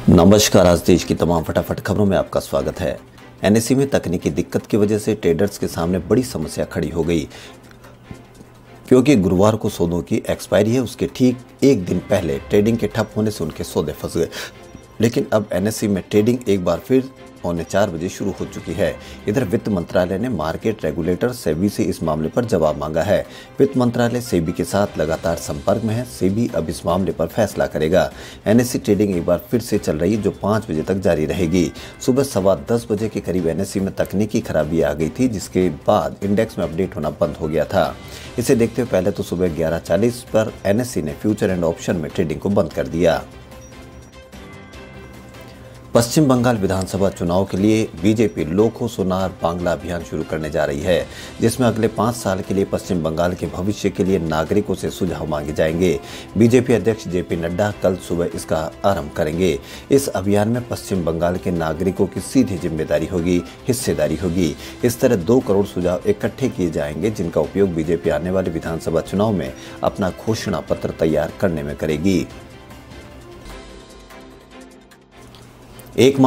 नमस्कार। आज देश की तमाम फटाफट खबरों में आपका स्वागत है। एनएसई में तकनीकी दिक्कत की वजह से ट्रेडर्स के सामने बड़ी समस्या खड़ी हो गई, क्योंकि गुरुवार को सौदों की एक्सपायरी है। उसके ठीक एक दिन पहले ट्रेडिंग के ठप होने से उनके सौदे फंस गए। लेकिन अब एनएसई में ट्रेडिंग एक बार फिर 3:45 शुरू हो चुकी है। इधर वित्त मंत्रालय ने मार्केट रेगुलेटर सेबी से इस मामले पर जवाब मांगा है। वित्त मंत्रालय सेबी के साथ लगातार संपर्क में है। सेबी अब इस मामले पर फैसला करेगा। एनएसई ट्रेडिंग एक बार फिर से चल रही है, जो 5 बजे तक जारी रहेगी। सुबह 10:15 बजे के करीब एनएसई में तकनीकी खराबी आ गई थी, जिसके बाद इंडेक्स में अपडेट होना बंद हो गया था। इसे देखते हुए पहले तो सुबह 11:40 पर एनएसई ने फ्यूचर एंड ऑप्शन में ट्रेडिंग को बंद कर दिया। पश्चिम बंगाल विधानसभा चुनाव के लिए बीजेपी लोको सोनार बांग्ला अभियान शुरू करने जा रही है, जिसमें अगले 5 साल के लिए पश्चिम बंगाल के भविष्य के लिए नागरिकों से सुझाव मांगे जाएंगे। बीजेपी अध्यक्ष जेपी नड्डा कल सुबह इसका आरंभ करेंगे। इस अभियान में पश्चिम बंगाल के नागरिकों की सीधी जिम्मेदारी होगी, हिस्सेदारी होगी। इस तरह 2 करोड़ सुझाव इकट्ठे किए जाएंगे, जिनका उपयोग बीजेपी आने वाले विधानसभा चुनाव में अपना घोषणा पत्र तैयार करने में करेगी। 1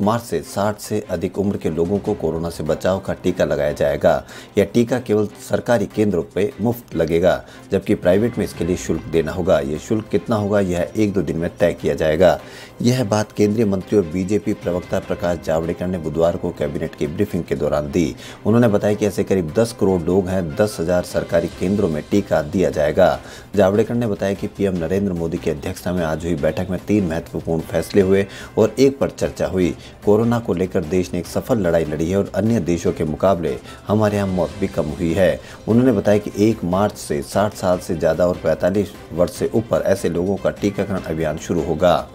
मार्च से 60 से अधिक उम्र के लोगों को कोरोना से बचाव का टीका लगाया जाएगा। यह टीका केवल सरकारी केंद्रों पे मुफ्त लगेगा, जबकि प्राइवेट में इसके लिए शुल्क देना होगा। यह शुल्क कितना होगा, यह 1-2 दिन में तय किया जाएगा। यह बात केंद्रीय मंत्री और बीजेपी प्रवक्ता प्रकाश जावड़ेकर ने बुधवार को कैबिनेट की ब्रीफिंग के दौरान दी। उन्होंने बताया कि ऐसे करीब 10 करोड़ लोग हैं। 10,000 सरकारी केंद्रों में टीका दिया जाएगा। जावड़ेकर ने बताया कि पीएम नरेंद्र मोदी की अध्यक्षता में आज हुई बैठक में 3 महत्वपूर्ण फैसले हुए और एक पर चर्चा हुई। कोरोना को लेकर देश ने एक सफल लड़ाई लड़ी है और अन्य देशों के मुकाबले हमारे यहाँ मौत भी कम हुई है। उन्होंने बताया कि 1 मार्च से 60 साल से ज़्यादा और 45 वर्ष से ऊपर ऐसे लोगों का टीकाकरण अभियान शुरू होगा।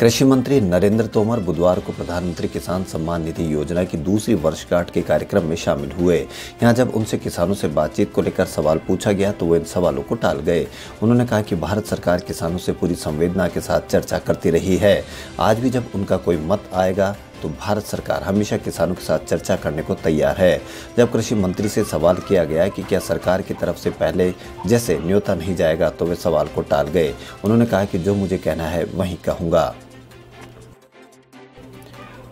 कृषि मंत्री नरेंद्र तोमर बुधवार को प्रधानमंत्री किसान सम्मान निधि योजना की दूसरी वर्षगांठ के कार्यक्रम में शामिल हुए। यहां जब उनसे किसानों से बातचीत को लेकर सवाल पूछा गया तो वो इन सवालों को टाल गए। उन्होंने कहा कि भारत सरकार किसानों से पूरी संवेदना के साथ चर्चा करती रही है। आज भी जब उनका कोई मत आएगा तो भारत सरकार हमेशा किसानों के साथ चर्चा करने को तैयार है। जब कृषि मंत्री से सवाल किया गया कि क्या सरकार की तरफ से पहले जैसे न्योता नहीं जाएगा, तो वे सवाल को टाल गए। उन्होंने कहा कि जो मुझे कहना है वही कहूँगा।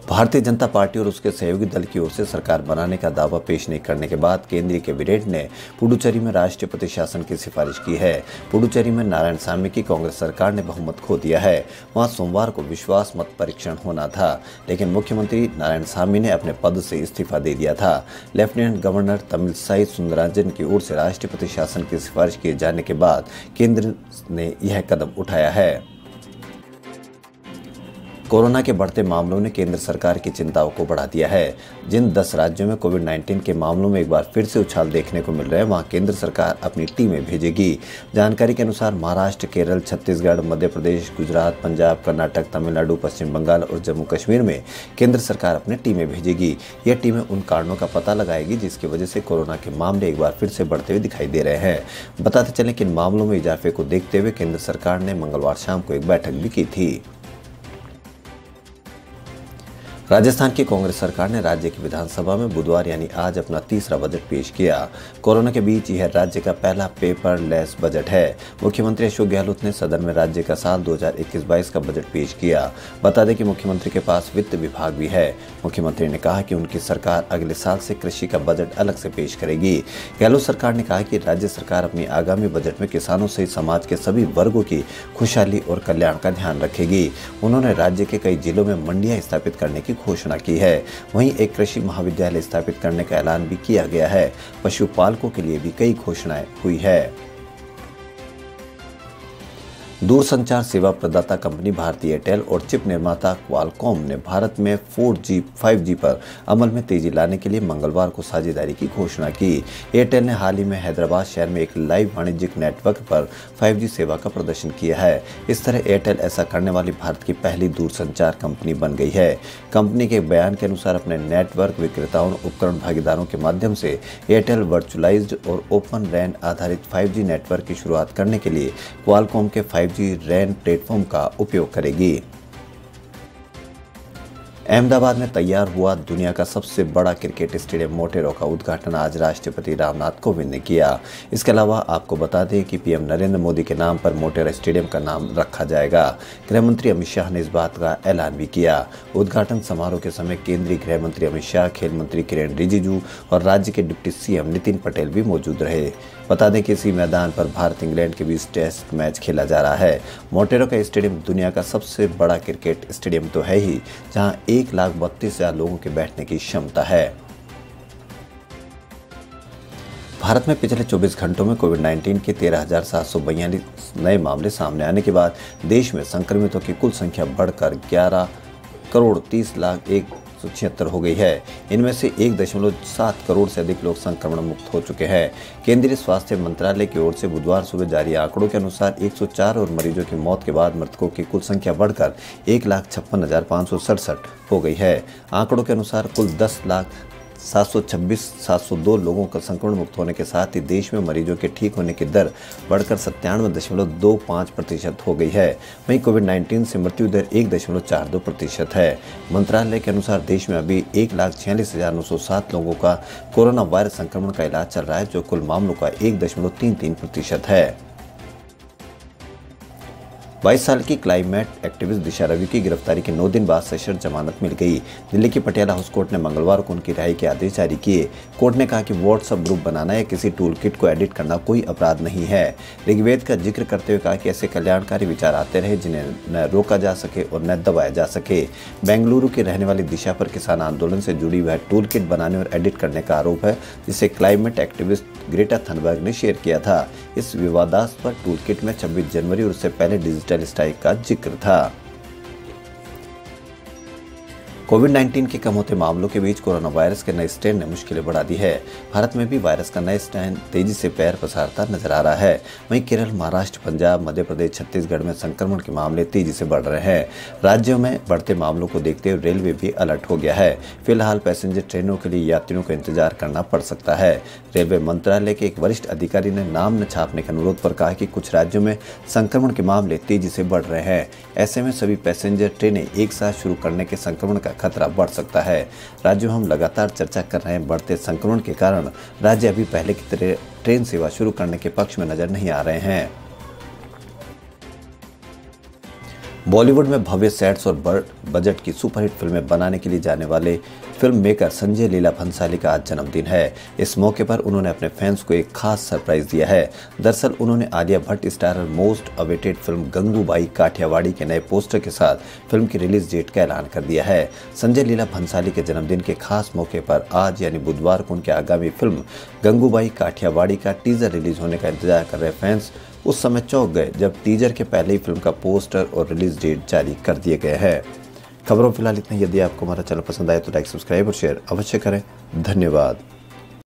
भारतीय जनता पार्टी और उसके सहयोगी दल की ओर से सरकार बनाने का दावा पेश नहीं करने के बाद केंद्रीय कैबिनेट ने पुडुचेरी में राष्ट्रपति शासन की सिफारिश की है। पुडुचेरी में नारायणसामी की कांग्रेस सरकार ने बहुमत खो दिया है। वहां सोमवार को विश्वास मत परीक्षण होना था, लेकिन मुख्यमंत्री नारायणसामी ने अपने पद से इस्तीफा दे दिया था। लेफ्टिनेंट गवर्नर तमिलसाई सुंदरराजन की ओर से राष्ट्रपति शासन की सिफारिश किए जाने के बाद केंद्र ने यह कदम उठाया है। कोरोना के बढ़ते मामलों ने केंद्र सरकार की चिंताओं को बढ़ा दिया है। जिन 10 राज्यों में कोविड-19 के मामलों में एक बार फिर से उछाल देखने को मिल रहा है, वहां केंद्र सरकार अपनी टीमें भेजेगी। जानकारी के अनुसार महाराष्ट्र, केरल, छत्तीसगढ़, मध्य प्रदेश, गुजरात, पंजाब, कर्नाटक, तमिलनाडु, पश्चिम बंगाल और जम्मू कश्मीर में केंद्र सरकार अपनी टीमें भेजेगी। यह टीमें उन कारणों का पता लगाएगी जिसकी वजह से कोरोना के मामले एक बार फिर से बढ़ते हुए दिखाई दे रहे हैं। बताते चले कि इन मामलों में इजाफे को देखते हुए केंद्र सरकार ने मंगलवार शाम को एक बैठक भी की थी। राजस्थान की कांग्रेस सरकार ने राज्य की विधानसभा में बुधवार यानी आज अपना तीसरा बजट पेश किया। कोरोना के बीच यह राज्य का पहला पेपरलेस बजट है। मुख्यमंत्री अशोक गहलोत ने सदन में राज्य का साल 2021-22 का बजट पेश किया। बता दें कि मुख्यमंत्री के पास वित्त विभाग भी है। मुख्यमंत्री ने कहा कि उनकी सरकार अगले साल से कृषि का बजट अलग से पेश करेगी। गहलोत सरकार ने कहा कि राज्य सरकार अपनी आगामी बजट में किसानों सहित समाज के सभी वर्गों की खुशहाली और कल्याण का ध्यान रखेगी। उन्होंने राज्य के कई जिलों में मंडियां स्थापित करने की घोषणा की है। वहीं एक कृषि महाविद्यालय स्थापित करने का ऐलान भी किया गया है। पशुपालकों के लिए भी कई घोषणाएं हुई है। दूरसंचार सेवा प्रदाता कंपनी भारती एयरटेल और चिप निर्माता क्वालकॉम ने भारत में 4G, 5G पर अमल में तेजी लाने के लिए मंगलवार को साझेदारी की घोषणा की। एयरटेल ने हाल ही में हैदराबाद शहर में एक लाइव वाणिज्यिक नेटवर्क पर 5G सेवा का प्रदर्शन किया है। इस तरह एयरटेल ऐसा करने वाली भारत की पहली दूरसंचार कंपनी बन गई है। कंपनी के बयान के अनुसार अपने नेटवर्क विक्रेताओं और उपकरण भागीदारों के माध्यम से एयरटेल वर्चुअलाइज्ड और ओपन रैन आधारित 5G नेटवर्क की शुरुआत करने के लिए क्वालकॉम के 5G रैन प्लेटफॉर्म का उपयोग करेगी। अहमदाबाद में तैयार हुआ दुनिया का सबसे बड़ा क्रिकेट स्टेडियम मोटेरा का उद्घाटन आज राष्ट्रपति रामनाथ कोविंद ने किया। इसके अलावा आपको बता दें कि पीएम नरेंद्र मोदी के नाम पर मोटेरा स्टेडियम का नाम रखा जाएगा। गृह मंत्री अमित शाह ने इस बात का ऐलान भी किया। उद्घाटन समारोह के समय केंद्रीय गृह मंत्री अमित शाह, खेल मंत्री किरेन रिजिजू और राज्य के डिप्टी सीएम नितिन पटेल भी मौजूद रहे। बता दें कि इसी मैदान पर भारत इंग्लैंड के बीच टेस्ट मैच खेला जा रहा है। मोटेरा का स्टेडियम दुनिया का सबसे बड़ा क्रिकेट स्टेडियम तो है ही, जहां 1,32,000 लोगों के बैठने की क्षमता है। भारत में पिछले 24 घंटों में कोविड-19 के 13,742 नए मामले सामने आने के बाद देश में संक्रमितों की कुल संख्या बढ़कर 11,30,01,76 हो गई है। इनमें से 1.7 करोड़ से अधिक लोग संक्रमण मुक्त हो चुके हैं। केंद्रीय स्वास्थ्य मंत्रालय की ओर से बुधवार सुबह जारी आंकड़ों के अनुसार 104 और मरीजों की मौत के बाद मृतकों की कुल संख्या बढ़कर 1,56,567 हो गई है। आंकड़ों के अनुसार कुल 10,726,702 लोगों का संक्रमण मुक्त होने के साथ ही देश में मरीजों के ठीक होने की दर बढ़कर 97.25% हो गई है। वहीं कोविड-19 से मृत्यु दर 1.42% है। मंत्रालय के अनुसार देश में अभी 1,46,907 लोगों का कोरोना वायरस संक्रमण का इलाज चल रहा है, जो कुल मामलों का 1.33% है। 22 साल की क्लाइमेट एक्टिविस्ट दिशा रवि की गिरफ्तारी के 9 दिन बाद सशर्त जमानत मिल गई। दिल्ली की पटियाला हाउस कोर्ट ने मंगलवार को उनकी रिहाई के आदेश जारी किए। कोर्ट ने कहा कि व्हाट्सएप ग्रुप बनाना या किसी टूल किट को एडिट करना कोई अपराध नहीं है। ऋग्वेद का जिक्र करते हुए कहा कि ऐसे कल्याणकारी विचार आते रहे जिन्हें न रोका जा सके और न दबाया जा सके। बेंगलुरु की रहने वाली दिशा पर किसान आंदोलन से जुड़ी वह टूल किट बनाने और एडिट करने का आरोप है, जिसे क्लाइमेट एक्टिविस्ट ग्रेटा थनबर्ग ने शेयर किया था। इस विवादास्पद टूल किट में 26 जनवरी और उससे पहले डिजिटल स्ट्राइक का जिक्र था। कोविड-19 के कम होते मामलों के बीच कोरोना वायरस के नए स्ट्रेन ने मुश्किलें बढ़ा दी है। भारत में भी वायरस का नया स्ट्रेन तेजी से पैर पसारता नजर आ रहा है। वहीं केरल, महाराष्ट्र, पंजाब, मध्य प्रदेश, छत्तीसगढ़ में संक्रमण के मामले तेजी से बढ़ रहे हैं। राज्यों में बढ़ते मामलों को देखते हुए रेलवे भी अलर्ट हो गया है। फिलहाल पैसेंजर ट्रेनों के लिए यात्रियों को इंतजार करना पड़ सकता है। रेलवे मंत्रालय के एक वरिष्ठ अधिकारी ने नाम न छापने के अनुरोध पर कहा कि कुछ राज्यों में संक्रमण के मामले तेजी से बढ़ रहे हैं। ऐसे में सभी पैसेंजर ट्रेनें एक साथ शुरू करने के संक्रमण का खतरा बढ़ सकता है। राज्यों में हम लगातार चर्चा कर रहे हैं। बढ़ते संक्रमण के कारण राज्य अभी पहले की तरह ट्रेन सेवा शुरू करने के पक्ष में नजर नहीं आ रहे हैं। बॉलीवुड में भव्य सेट्स और बड़ बजट की सुपरहिट फिल्में बनाने के लिए जाने वाले फिल्म मेकर संजय लीला भंसाली का आज जन्मदिन है। इस मौके पर उन्होंने अपने फैंस को एक खास सरप्राइज दिया है। दरअसल उन्होंने Alia Bhatt starrer most awaited film Gangubai Kathiawadi के नए पोस्टर के साथ फिल्म की रिलीज डेट का ऐलान कर दिया है। संजय लीला भंसाली के जन्मदिन के खास मौके पर आज यानी बुधवार को उनके आगामी फिल्म गंगूबाई काठियावाड़ी का टीजर रिलीज होने का इंतजार कर रहे फैंस उस समय चौंक गए जब टीजर के पहले ही फिल्म का पोस्टर और रिलीज डेट जारी कर दिए गए हैं। खबरों फिलहाल इतना ही। यदि आपको हमारा चैनल पसंद आए तो लाइक, सब्सक्राइब और शेयर अवश्य करें। धन्यवाद।